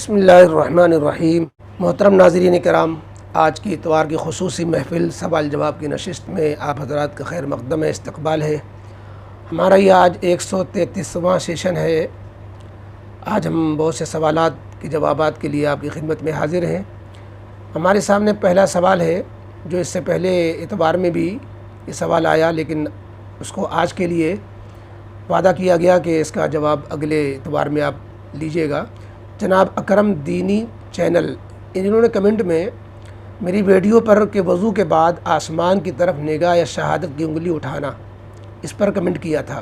बिस्मिल्लाहिर्रहमानिर्रहीम। मोहतरम नाज़रीन कराम, आज की इतवार की ख़ुसूसी महफ़िल सवाल जवाब की नशिस्त में आप हज़रात का खैर मक़दम इस्तक़बाल है। हमारा ये आज 133वां सेशन है। आज हम बहुत से सवालात के जवाबात के लिए आपकी खिदमत में हाज़िर हैं। हमारे सामने पहला सवाल है जो इससे पहले इतवार में भी ये सवाल आया, लेकिन उसको आज के लिए वादा किया गया कि इसका जवाब अगले इतवार में आप लीजिएगा। जनाब अकरम दीनी चैनल, इन्होंने कमेंट में मेरी वीडियो पर कि वज़ू के बाद आसमान की तरफ निगाह या शहादत की उंगली उठाना, इस पर कमेंट किया था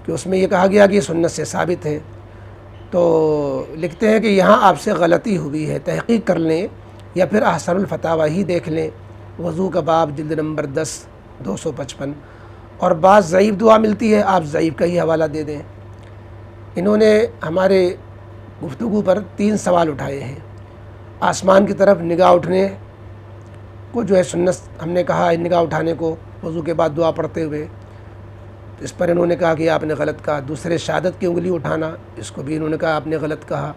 कि उसमें यह कहा गया कि ये सुन्नत से साबित है। तो लिखते हैं कि यहाँ आपसे गलती हुई है, तहक़ीक़ कर लें या फिर अहसनुल फतावा ही देख लें। वज़ू का बाब जिल्द नंबर 10 255। और बात ज़ईफ़ दुआ मिलती है, आप ज़ईफ़ का ही हवाला दे दें। इन्होंने हमारे गुफ्तगू पर 3 सवाल उठाए हैं। आसमान की तरफ निगाह उठने को जो है सुन्नत हमने कहा है, निगाह उठाने को वज़ू के बाद दुआ पढ़ते हुए, तो इस पर इन्होंने कहा कि आपने गलत कहा। दूसरे शहादत की उंगली उठाना, इसको भी इन्होंने कहा आपने गलत कहा।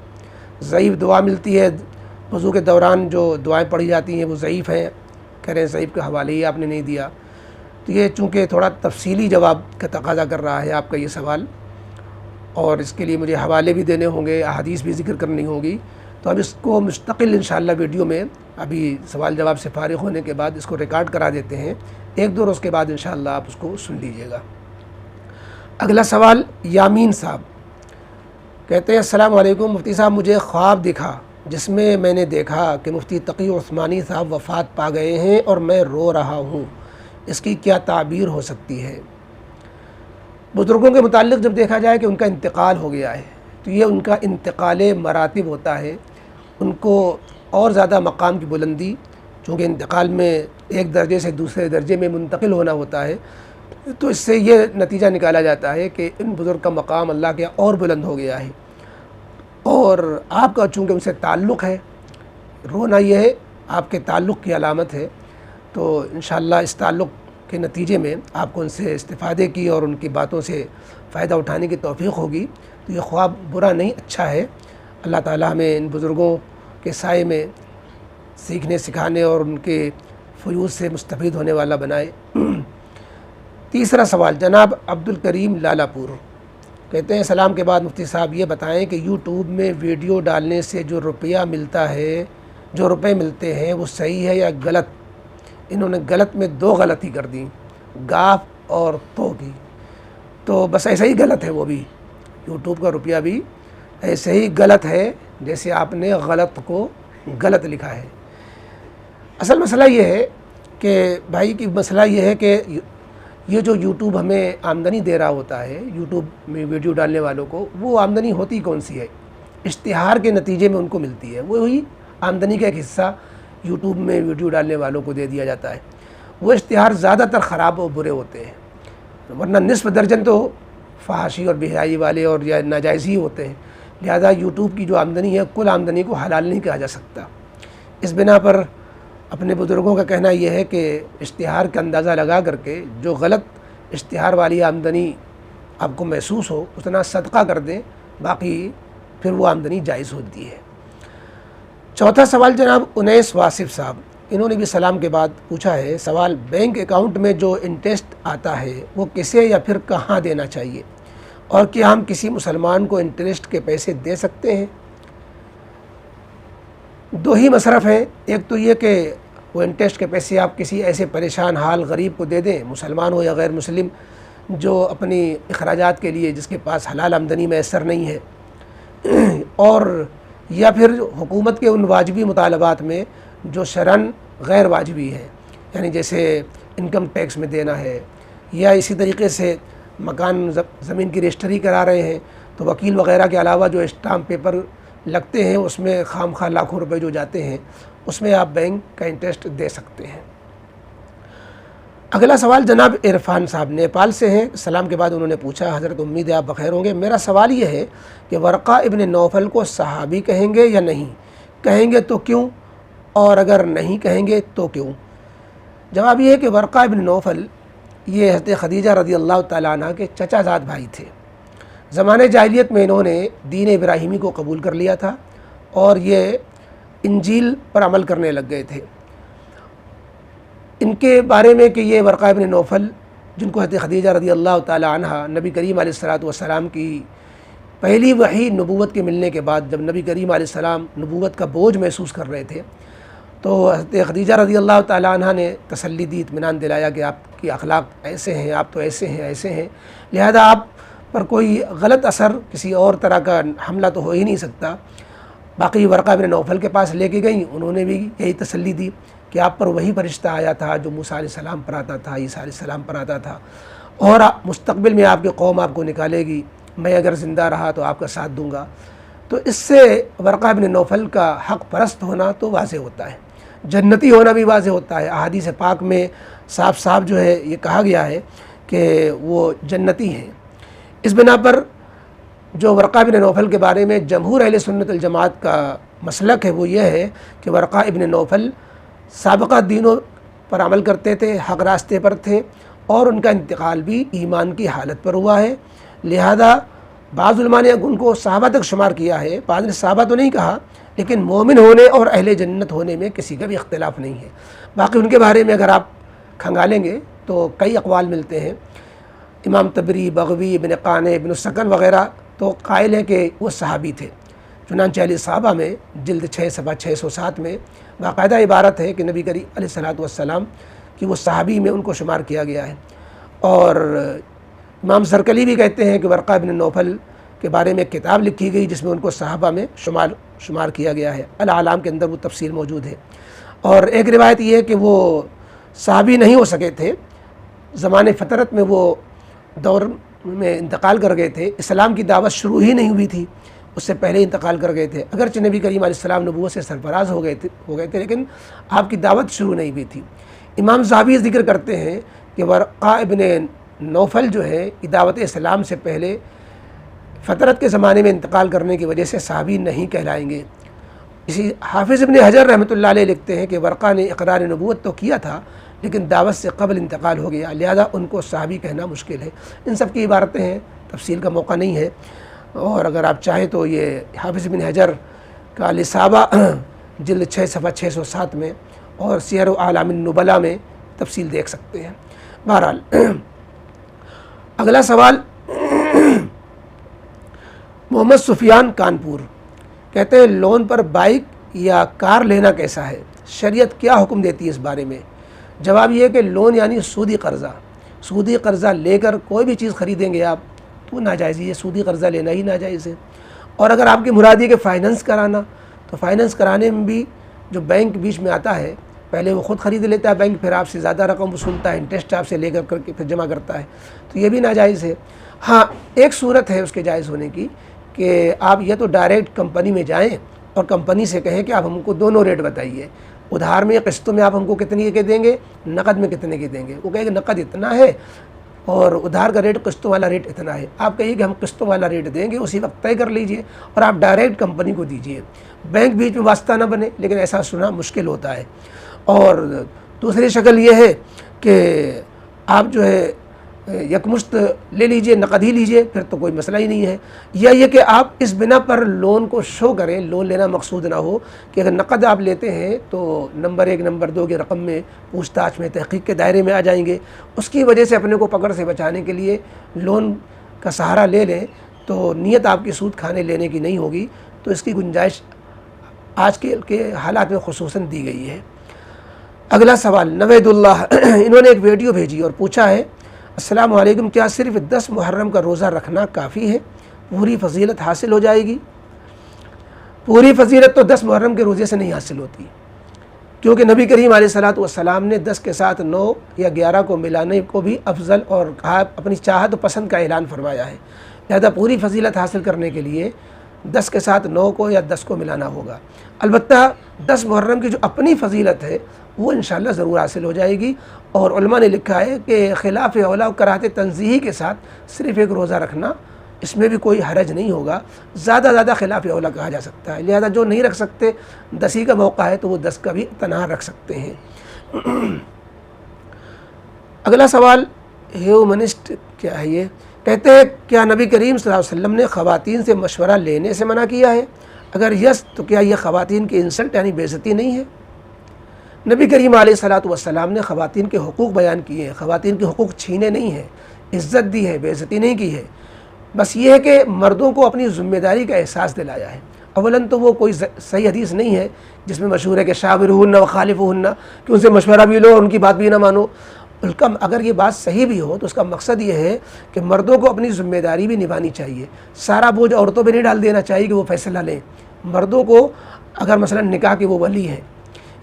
ज़ईफ़ दुआ मिलती है, वज़ू के दौरान जो दुआएं पढ़ी जाती हैं वो ज़ईफ़ हैं, कह रहे हैं ज़ईफ़ का हवाले ही आपने नहीं दिया। तो ये चूँकि थोड़ा तफसीली जवाब का तकाज़ा कर रहा है आपका ये सवाल, और इसके लिए मुझे हवाले भी देने होंगे, अहादीस भी ज़िक्र करनी होगी। तो अब इसको मुस्तक़िल इंशाअल्लाह वीडियो में अभी सवाल जवाब से फ़ारिग़ होने के बाद इसको रिकॉर्ड करा देते हैं, 1-2 रोज़ के बाद इंशाअल्लाह आप उसको सुन लीजिएगा। अगला सवाल यामीन साहब कहते हैं, अस्सलाम वालेकुम मुफ्ती साहब, मुझे ख्वाब दिखा जिसमें मैंने देखा कि मुफ्ती तकी उस्मानी साहब वफ़ात पा गए हैं और मैं रो रहा हूँ, इसकी क्या ताबीर हो सकती है? बुज़ुर्गों के मुताल्लिक़ जब देखा जाए कि उनका इंतकाल हो गया है, तो ये उनका इंतकाल मरातिब होता है, उनको और ज़्यादा मकाम की बुलंदी, चूँकि इंतकाल में एक दर्जे से दूसरे दर्जे में मुंतकिल होना होता है, तो इससे ये नतीजा निकाला जाता है कि इन बुज़ुर्ग का मकाम अल्लाह के और बुलंद हो गया है। और आपका चूँकि उनसे ताल्लुक़ है, रोना ये है आपके ताल्लुक़ की अलामत है, तो इंशाअल्लाह इस ताल्लुक़ के नतीजे में आपको उनसे इस्तिफ़ादे की और उनकी बातों से फ़ायदा उठाने की तौफ़ीक़ होगी। तो ये ख्वाब बुरा नहीं, अच्छा है। अल्लाह ताला हमें इन बुज़ुर्गों के साए में सीखने सिखाने और उनके फ़यूज़ से मुस्तफ़ीद होने वाला बनाए। तीसरा सवाल जनाब अब्दुल करीम लालापुर कहते हैं, सलाम के बाद मुफ्ती साहब ये बताएं कि यूट्यूब में वीडियो डालने से जो रुपया मिलता है, जो रुपए मिलते हैं, वो सही है या गलत? इन्होंने गलत में 2 गलती कर दी, गाफ और तो की। तो बस ऐसा ही गलत है, वो भी यूट्यूब का रुपया भी ऐसे ही गलत है जैसे आपने गलत को गलत लिखा है। असल मसला ये है कि भाई की मसला ये है कि ये जो यूट्यूब हमें आमदनी दे रहा होता है, यूट्यूब में वीडियो डालने वालों को, वो आमदनी होती कौन सी है? इश्तिहार के नतीजे में उनको मिलती है। वही आमदनी का एक हिस्सा यूट्यूब में वीडियो डालने वालों को दे दिया जाता है। वो इश्तिहार ज़्यादातर ख़राब और बुरे होते हैं, वरना निस्फ़ दर्जन तो फहाशी और बेहयाई वाले और या नाजायज़ ही होते हैं। लिहाजा यूट्यूब की जो आमदनी है, कुल आमदनी को हलाल नहीं कहा जा सकता। इस बिना पर अपने बुज़ुर्गों का कहना यह है कि इश्तिहार का अंदाज़ा लगा करके जो गलत इश्तिहार वाली आमदनी आपको महसूस हो, उतना सदका कर दें, बाकी फिर वो आमदनी जायज़ होती है। चौथा सवाल जनाब उनैस वासिफ़ साहब, इन्होंने भी सलाम के बाद पूछा है, सवाल बैंक अकाउंट में जो इंटरेस्ट आता है वो किसे या फिर कहाँ देना चाहिए, और क्या हम किसी मुसलमान को इंटरेस्ट के पैसे दे सकते हैं? 2 ही मसरफ़ हैं। एक तो ये कि वो इंटरेस्ट के पैसे आप किसी ऐसे परेशान हाल गरीब को दे दें, मुसलमान हो या गैर मुस्लिम, जो अपनी अखराजात के लिए जिसके पास हलाल आमदनी मैसर नहीं है, और या फिर हुकूमत के उन वाजिबी मुतालबात में जो शरअन गैर वाजिबी है, यानी जैसे इनकम टैक्स में देना है, या इसी तरीके से मकान ज़मीन की रजिस्ट्री करा रहे हैं तो वकील वग़ैरह के अलावा जो स्टाम्प पेपर लगते हैं उसमें खामखा लाखों रुपए जो जाते हैं, उसमें आप बैंक का इंटरेस्ट दे सकते हैं। अगला सवाल जनाब इरफान साहब नेपाल से हैं। सलाम के बाद उन्होंने पूछा, हज़रत उम्मीद है आप बखैर होंगे, मेरा सवाल ये है कि वरक़ा इब्न नौफल को सहाबी कहेंगे या नहीं? कहेंगे तो क्यों, और अगर नहीं कहेंगे तो क्यों? जवाब ये है कि वरक़ा इब्न नौफल ये हज़रत खदीजा रज़ी अल्लाह तआला अन्हा के चचाज़ाद भाई थे। ज़माने जाहिलियत में इन्होंने दीन इब्राहिमी को कबूल कर लिया था और ये इंजील पर अमल करने लग गए थे। इनके बारे में कि ये वर्क़ा इब्न नौफल, जिनको हज़रत खदीजा रज़ी अल्लाह ताला अन्हा नबी करीम अलैहिस्सलातु वस्सलाम की पहली वही नबूवत के मिलने के बाद, जब नबी करीम अलैहिस्सलाम नबूवत का बोझ महसूस कर रहे थे, तो हज़रत खदीजा रज़ी अल्लाह ताला अन्हा ने तसल्ली दी, इत्मीनान दिलाया कि आपकी अखलाक ऐसे हैं, आप तो ऐसे हैं ऐसे हैं, लिहाजा आप पर कोई गलत असर किसी और तरह का हमला तो हो ही नहीं सकता। बाकी वर्क़ा इब्न नौफल के पास लेके गई, उन्होंने भी यही तसल्ली दी कि आप पर वही फरिश्ता आया था जो मूसा अलैहिस्सलाम पर आता था, ईसा अलैहिस्सलाम पर आता था, और मुस्तक़बिल में आपकी कौम आपको निकालेगी, मैं अगर ज़िंदा रहा तो आपका साथ दूँगा। तो इससे वर्क़ा इब्न नौफल का हक़ परस्त होना तो वाज़े होता है, जन्नती होना भी वाज़े होता है। अहादीस पाक में साफ साफ जो है ये कहा गया है कि वो जन्नती हैं। इस बिना पर जो वर्क़ा इब्न नौफल के बारे में जमहूर अहले सुन्नत वल जमात का मसलक है वो ये है कि वर्क़ा इब्न नौफल साबिक़ा दीनों पर अमल करते थे, हक़ रास्ते पर थे, और उनका इंतकाल भी ईमान की हालत पर हुआ है। लिहाजा बाज़ उलमा ने उनको सहाबा तक शुमार किया है, बाज़ ने सहाबा तो नहीं कहा, लेकिन मोमिन होने और अहले जन्नत होने में किसी का भी इख्तिलाफ़ नहीं है। बाकी उनके बारे में अगर आप खंगालेंगे तो कई अक़वाल मिलते हैं। इमाम तबरी, बग़वी, इब्न क़ाने, इब्न सकन वग़ैरह तो कायल हैं कि वो सहाबी थे। चुनांचे अहले सहाबा में जिल्द 6 सफ़ा 607 में बाकायदा इबारत है कि नबी करीम अलैहिस्सलातु वस्सलाम कि वो सहाबी में उनको शुमार किया गया है। और इमाम ज़रकली भी कहते हैं कि वर्क़ा इब्न नौफल के बारे में एक किताब लिखी गई जिसमें उनको सहाबा में शुमार किया गया है। अल आलाम के अंदर वो तफसील मौजूद है। और एक रिवायत ये है कि वो सहाबी नहीं हो सके थे, ज़माने फ़तरत में वो दौर में इंतकाल कर गए थे, इस्लाम की दावत शुरू ही नहीं हुई थी, उससे पहले इंतकाल कर गए थे। अगरचे नबी करीम अलैहिस्सलाम नबूवत से सरफराज हो गए थे, लेकिन आपकी दावत शुरू नहीं हुई थी। इमाम ज़हाबी ज़िक्र करते हैं कि वर्क़ा इब्न नौफल जो है दावत इस्लाम से पहले फ़तरत के ज़माने में इंतकाल करने की वजह से सहाबी नहीं कहलाएंगे। इसी हाफिज़ इब्न हजर रहमतुल्लाह अलैह लिखते हैं कि वर्क़ा ने इक़रार नबूवत तो किया था, लेकिन दावत से कबल इंतकाल हो गया, लिहाजा उनको सहाबी कहना मुश्किल है। इन सब की इबारतें हैं, तफसील का मौका नहीं है। और अगर आप चाहें तो ये हाफिज़ इब्न हजर का लिसाबा जिल्द 6 सफ़ा 607 में और सियर आलामिन नुबला में तफसील देख सकते हैं। बहरहाल अगला सवाल मोहम्मद सुफियान कानपुर कहते हैं, लोन पर बाइक या कार लेना कैसा है, शरीयत क्या हुक्म देती है इस बारे में? जवाब ये है कि लोन यानी सूदी कर्ज़ा लेकर कोई भी चीज़ ख़रीदेंगे आप तो नाजायज़, ये सूदी कर्ज़ा लेना ही नाजायज़ है। और अगर आपकी मुरादी के फ़ाइनेंस कराना, तो फ़ाइनेंस कराने में भी जो बैंक बीच में आता है, पहले वो ख़ुद ख़रीद लेता है बैंक, फिर आपसे ज़्यादा रकम वसूलता है, इंटरेस्ट आपसे लेकर करके फिर जमा करता है, तो ये भी नाजायज़ है। हाँ, एक सूरत है उसके जायज़ होने की कि आप या तो डायरेक्ट कंपनी में जाएँ और कंपनी से कहें कि आप हमको दोनों रेट बताइए, उधार में या किस्तों में आप हमको कितने के देंगे, नकद में कितने के देंगे। वो कहेंगे नकद इतना है और उधार का रेट, किस्तों वाला रेट इतना है। आप कहिए कि हम किस्तों वाला रेट देंगे, उसी वक्त तय कर लीजिए और आप डायरेक्ट कंपनी को दीजिए, बैंक बीच में वास्ता ना बने। लेकिन ऐसा सुना मुश्किल होता है। और दूसरी शक्ल ये है कि आप जो है यकमुश्त ले लीजिए, नकद ही लीजिए, फिर तो कोई मसला ही नहीं है। या ये कि आप इस बिना पर लोन को शो करें, लोन लेना मकसूद ना हो कि अगर नकद आप लेते हैं तो नंबर 1 नंबर 2 की रकम में पूछताछ में तहक़ीक़ के दायरे में आ जाएंगे। उसकी वजह से अपने को पकड़ से बचाने के लिए लोन का सहारा ले लें तो नीयत आपकी सूद खाने लेने की नहीं होगी। तो इसकी गुंजाइश आज के हालात में खुसूसन दी गई है। अगला सवाल नवेदुल्लाह, इन्होंने एक वीडियो भेजी और पूछा है, अस्सलाम वालेकुम, क्या सिर्फ 10 मुहर्रम का रोज़ा रखना काफ़ी है, पूरी फजीलत हासिल हो जाएगी? पूरी फजीलत तो 10 मुहर्रम के रोज़े से नहीं हासिल होती, क्योंकि नबी करीम अलैहिस्सलातु वस्सलाम ने 10 के साथ 9 या 11 को मिलाने को भी अफजल और कहा, अपनी चाहत पसंद का ऐलान फरमाया है। लिहाजा पूरी फजीलत हासिल करने के लिए 10 के साथ 9 को या 10 को मिलाना होगा। अलबत्ता 10 मुहर्रम की जो अपनी फजीलत है वो इंशाअल्लाह ज़रूर हासिल हो जाएगी। और उलमा ने लिखा है कि खिलाफ औला कराहत तंज़ीही के साथ सिर्फ़ एक रोज़ा रखना, इसमें भी कोई हरज नहीं होगा। ज़्यादा खिलाफ औला कहा जा सकता है। लिहाजा जो नहीं रख सकते, 10 ही का मौका है तो वो 10 का भी तनहा रख सकते हैं। अगला सवाल ह्यूमनिस्ट क्या है, ये कहते हैं, क्या नबी करीम सल्लल्लाहु अलैहि वसल्लम ने ख़वातीन से मशवरा लेने से मना किया है? अगर यस तो क्या यह ख़वातीन की इंसल्ट यानी बेइज्जती नहीं है? नबी करीम अलैहिस्सलातु वस्सलाम ने ख़वातीन के हुकूक़ बयान किए हैं, ख़वातीन के हुकूक़ छीने नहीं हैं, इज़्ज़त दी है, बेइज्जती नहीं की है। बस ये है कि मर्दों को अपनी ज़िम्मेदारी का एहसास दिलाया है। अवलन तो वो कोई सही हदीस नहीं है जिसमें मशहूर है कि शाविरहुन्ना व खालिफुहुन्ना, कि उनसे मशवरा भी लो और उनकी बात भी ना मानो। उनका अगर ये बात सही भी हो तो उसका मकसद ये है कि मर्दों को अपनी ज़िम्मेदारी भी निभानी चाहिए। सारा बोझ औरतों पे नहीं डाल देना चाहिए कि वो फ़ैसला लें। मर्दों को अगर मसलन निकाह के वो वली हैं,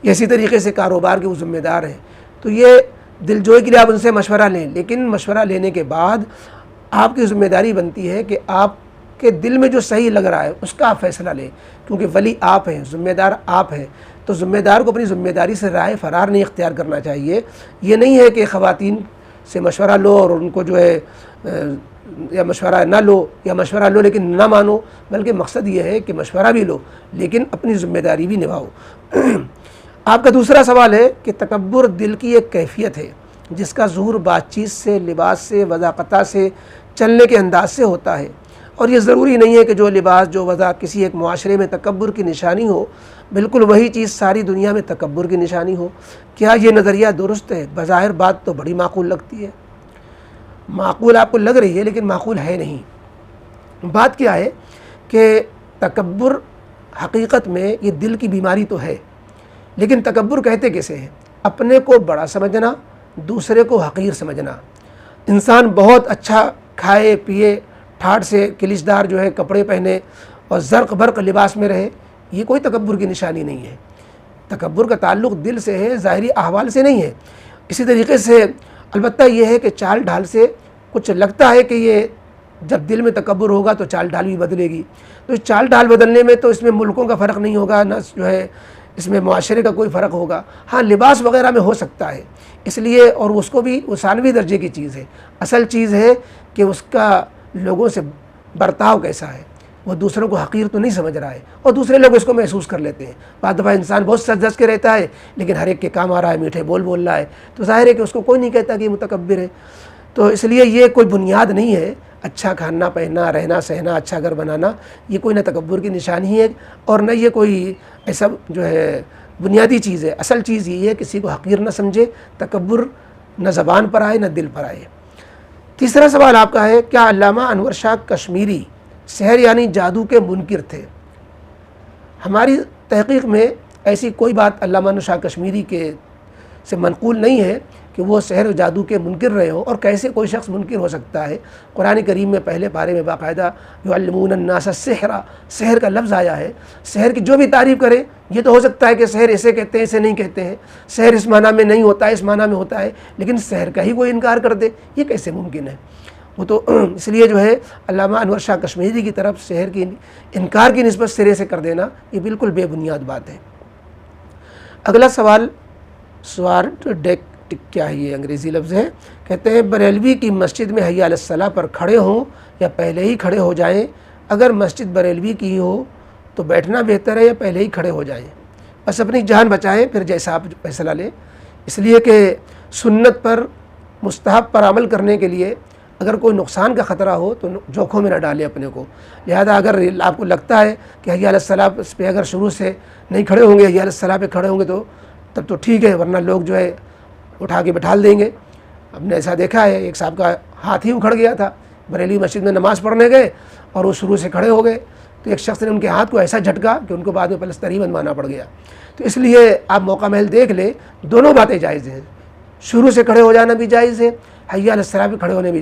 इसी तरीके से कारोबार के वो ज़िम्मेदार हैं, तो ये दिलजोई के लिए आप उनसे मशवरा लें, लेकिन मशवरा लेने के बाद आपकी ज़िम्मेदारी बनती है कि आपके दिल में जो सही लग रहा है उसका आप फ़ैसला लें, क्योंकि वली आप हैं, ज़िम्मेदार आप हैं। तो ज़िम्मेदार को अपनी ज़िम्मेदारी से राह फ़रार नहीं इख्तियार करना चाहिए। ये नहीं है कि ख़वातीन से मशवरा लो और उनको जो है या मशवरा ना लो या मशवरा लो लेकिन ना मानो, बल्कि मकसद ये है कि मशवरा भी लो लेकिन अपनी ज़िम्मेदारी भी निभाओ। आपका दूसरा सवाल है कि तकब्बुर दिल की एक कैफ़ियत है जिसका ज़ुहूर बातचीत से, लिबास से, वज़ाक़ता से, चलने के अंदाज से होता है, और ये ज़रूरी नहीं है कि जो लिबास, जो वज़ा किसी एक मुआशरे में तकब्बुर की निशानी हो, बिल्कुल वही चीज़ सारी दुनिया में तकब्बुर की निशानी हो। क्या ये नज़रिया दुरुस्त है? बज़ाहिर बात तो बड़ी माकूल लगती है, माकूल आपको लग रही है लेकिन माकूल है नहीं। बात क्या है कि तकब्बुर हकीकत में ये दिल की बीमारी तो है, लेकिन तकब्बुर कहते कैसे हैं? अपने को बड़ा समझना, दूसरे को हकीर समझना। इंसान बहुत अच्छा खाए पिए, ठाठ से किलिचदार जो है कपड़े पहने और ज़र्क बर्क लिबास में रहे, ये कोई तकब्बुर की निशानी नहीं है। तकब्बुर का ताल्लुक़ दिल से है, ज़ाहिरी अहवाल से नहीं है। इसी तरीके से अलबत्ता ये है कि चाल ढाल से कुछ लगता है कि ये जब दिल में तकब्बुर होगा तो चाल ढाल भी बदलेगी। तो इस चाल ढाल बदलने में तो इसमें मुल्कों का फ़र्क नहीं होगा, ना जो है इसमें मुआशरे का कोई फ़र्क होगा। हाँ, लिबास वग़ैरह में हो सकता है, इसलिए, और उसको भी सानवी दर्जे की चीज़ है। असल चीज़ है कि उसका लोगों से बर्ताव कैसा है, वो दूसरों को हकीर तो नहीं समझ रहा है और दूसरे लोग इसको महसूस कर लेते हैं। बाद दफ़ा इंसान बहुत सच धज के रहता है लेकिन हर एक के काम आ रहा है, मीठे बोल रहा है, तो ज़ाहिर है कि उसको कोई नहीं कहता कि ये मुतकब्बिर है। तो इसलिए ये कोई बुनियाद नहीं है। अच्छा खाना पहनना, रहना सहना, अच्छा घर बनाना, ये कोई ना तकब्बुर की निशानी है और न ये कोई ऐसा जो है बुनियादी चीज़ है। असल चीज़ ये है किसी को हकीर न समझे, तकब्बुर न ज़बान पर आए न दिल पर आए। तीसरा सवाल आपका है, क्या अल्लामा अनवर शाह कश्मीरी सहर यानी जादू के मुनकिर थे? हमारी तहक़ीक़ में ऐसी कोई बात अल्लामा अनवर शाह कश्मीरी के से मनक़ूल नहीं है कि वो सहर जादू के मुनकिर रहे हो। और कैसे कोई शख्स मुनकिर हो सकता है? कुरान करीम में पहले पारे में बाकायदा युअल्लिमून अन्नास अस्सिहरा, सहर का लफ्ज़ आया है। सहर की जो भी तारीफ़ करे, ये तो हो सकता है कि सहर इसे कहते हैं, इसे नहीं कहते हैं, सहर इस माना में नहीं होता है, इस माना में होता है, लेकिन सहर का ही कोई इनकार कर दे, ये कैसे मुमकिन है? वो तो इसलिए जो है अल्लामा अनवर शाह कश्मीरी की तरफ सहर की इनकार की निस्बत सिरे से कर देना, ये बिल्कुल बेबुनियाद बात है। अगला सवाल, स्वार्ट डेक क्या है, ये अंग्रेज़ी लफ्ज़ है। कहते हैं बरेलवी की मस्जिद में हय्या अलस्सलाह पर खड़े हों या पहले ही खड़े हो जाएं? अगर मस्जिद बरेलवी की हो तो बैठना बेहतर है या पहले ही खड़े हो जाएं? बस अपनी जान बचाएं, फिर जैसा आप फैसला लें। इसलिए कि सुन्नत पर, मुस्तहब पर अमल करने के लिए अगर कोई नुकसान का ख़तरा हो तो जोखों में न डालें अपने को। लिहाजा अगर आपको लगता है कि हय्या अलस्सलाह पे अगर शुरू से नहीं खड़े होंगे, हय्या अलस्सलाह पे खड़े होंगे तो तब तो ठीक है, वरना लोग जो है उठा के बैठाल देंगे। हमने ऐसा देखा है, एक साहब का हाथ ही उखड़ गया था, बरेली मस्जिद में नमाज़ पढ़ने गए और वो शुरू से खड़े हो गए, तो एक शख्स ने उनके हाथ को ऐसा झटका कि उनको बाद में पलस्तरी बनवाना पड़ गया। तो इसलिए आप मौका महल देख ले, दोनों बातें जायज़ हैं। शुरू से खड़े हो जाना भी जायज़ है, हय्या अलस्सलाह पे खड़े होने भी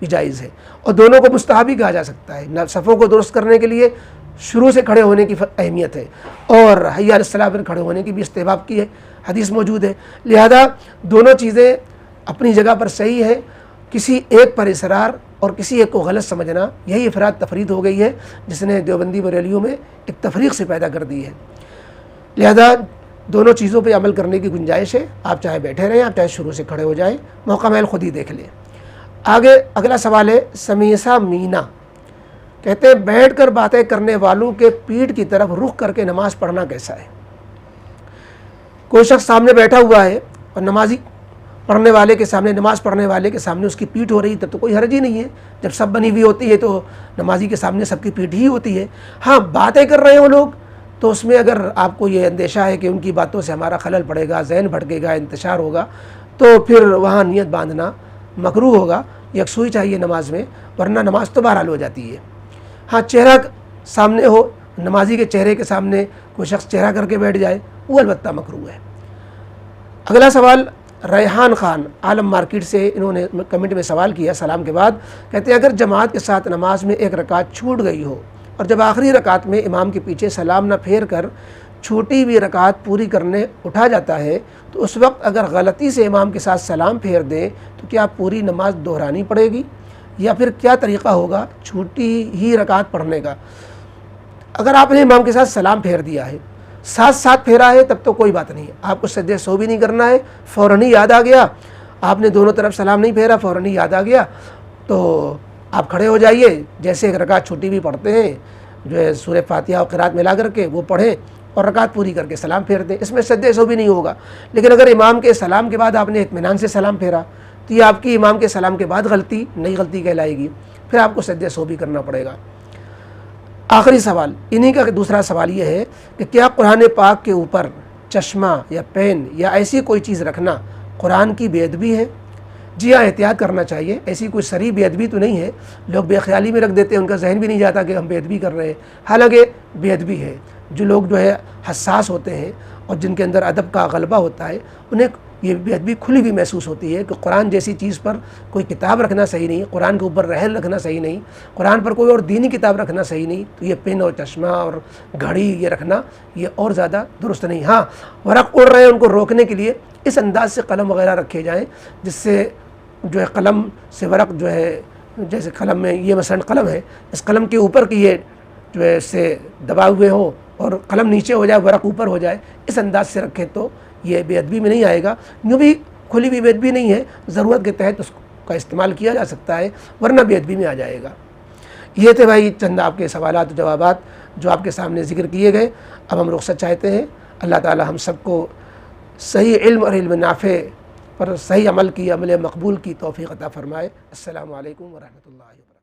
जायज़ है, और दोनों को मुस्तहब भी कहा जा सकता है। सफ़ों को दुरुस्त करने के लिए शुरू से खड़े होने की अहमियत है और हय्या अलस्सलाह पर खड़े होने की भी इस्तेहबाब की है, हदीस मौजूद है। लिहाजा दोनों चीज़ें अपनी जगह पर सही है। किसी एक पर इसरार और किसी एक को गलत समझना, यही अफराद तफरीद हो गई है जिसने देवबंदी बरेलियों में एक तफरीक से पैदा कर दी है। लिहाजा दोनों चीज़ों पर अमल करने की गुंजाइश है। आप चाहे बैठे रहें, आप चाहे शुरू से खड़े हो जाएँ, मौका महल खुद ही देख लें। आगे अगला सवाल है, समीसा मीना कहते हैं बैठकर बातें करने वालों के पीठ की तरफ रुख करके नमाज़ पढ़ना कैसा है? कोई शख्स सामने बैठा हुआ है और नमाजी पढ़ने वाले के सामने, नमाज़ पढ़ने वाले के सामने उसकी पीठ हो रही तब तो कोई हर्ज ही नहीं है। जब सब बनी हुई होती है तो नमाजी के सामने सबकी पीठ ही होती है। हाँ, बातें कर रहे हो लोग तो उसमें अगर आपको ये अंदेशा है कि उनकी बातों से हमारा खलल पड़ेगा, जहन भटकेगा, इंतशार होगा, तो फिर वहाँ नियत बांधना मकरूह होगा। यकसुई चाहिए नमाज में, वरना नमाज तो बहरहाल हो जाती है। हाँ, चेहरा सामने हो, नमाजी के चेहरे के सामने कोई शख्स चेहरा करके बैठ जाए, वो अलबत्ता मकरूह है। अगला सवाल रेहान खान आलम मार्केट से, इन्होंने कमेंट में सवाल किया सलाम के बाद। कहते हैं अगर जमात के साथ नमाज में एक रकात छूट गई हो और जब आखिरी रकात में इमाम के पीछे सलाम न फेर कर छूटी हुई रकात पूरी करने उठा जाता है, तो उस वक्त अगर गलती से इमाम के साथ सलाम फेर दें तो क्या पूरी नमाज दोहरानी पड़ेगी या फिर क्या तरीक़ा होगा छूटी ही रकात पढ़ने का? अगर आपने इमाम के साथ सलाम फेर दिया है, साथ साथ फेरा है, तब तो कोई बात नहीं है, आपको सजदे सो भी नहीं करना है। फ़ौरन ही याद आ गया, आपने दोनों तरफ सलाम नहीं फेरा, फ़ौरन ही याद आ गया तो आप खड़े हो जाइए, जैसे एक रकात छुट्टी भी पढ़ते हैं जो है सूरह फातिहा और क़िरात मिला करके वो पढ़ें और रकात पूरी करके सलाम फेर दें, इसमें सजदे सो भी नहीं होगा। लेकिन अगर इमाम के सलाम के बाद आपने इत्मीनान से सलाम फेरा तो ये आपकी इमाम के सलाम के बाद गलती नई गलती कहलाएगी, फिर आपको सजदे सो भी करना पड़ेगा। आखिरी सवाल इन्हीं का दूसरा सवाल ये है कि क्या कुरान पाक के ऊपर चश्मा या पेन या ऐसी कोई चीज़ रखना कुरान की बेअदबी है? जी हाँ, एहतियात करना चाहिए, ऐसी कोई सरी बेअदबी तो नहीं है। लोग बेख्याली में रख देते हैं, उनका जहन भी नहीं जाता कि हम बेअदबी कर रहे हैं, हालांकि बेअदबी है। जो लोग जो है हसास होते हैं और जिनके अंदर अदब का गलबा होता है, उन्हें ये बेअदबी खुली हुई महसूस होती है कि कुरान जैसी चीज़ पर कोई किताब रखना सही नहीं, कुरान के ऊपर रहल रखना सही नहीं, कुरान पर कोई और दीनी किताब रखना सही नहीं, तो ये पेन और चश्मा और घड़ी ये रखना ये और ज़्यादा दुरुस्त नहीं। हाँ, वरक़ उड़ रहे हैं उनको रोकने के लिए इस अंदाज से कलम वगैरह रखे जाएँ जिससे जो है कलम से वरक़ जो है, जैसे कलम में ये मसलन कलम है, इस कलम के ऊपर की ये जो है से दबाए हुए हो और कलम नीचे हो जाए, वरक़ ऊपर हो जाए, इस अंदाज से रखें तो ये बेअदबी में नहीं आएगा। यूँ भी खुली हुई बेअदबी नहीं है, ज़रूरत के तहत उसका इस्तेमाल किया जा सकता है, वरना बेअदबी में आ जाएगा। ये थे भाई चंद आपके सवालात जवाबात जो आपके सामने ज़िक्र किए गए। अब हम रुख़्सत चाहते हैं। अल्लाह ताला हम सबको सही इल्म और इल्म नाफ़े पर सही अमल की, अमल मकबूल की तौफ़ीक़ अता फ़रमाए। अस्सलामु अलैकुम व रहमतुल्लाहि व बरकातुहू।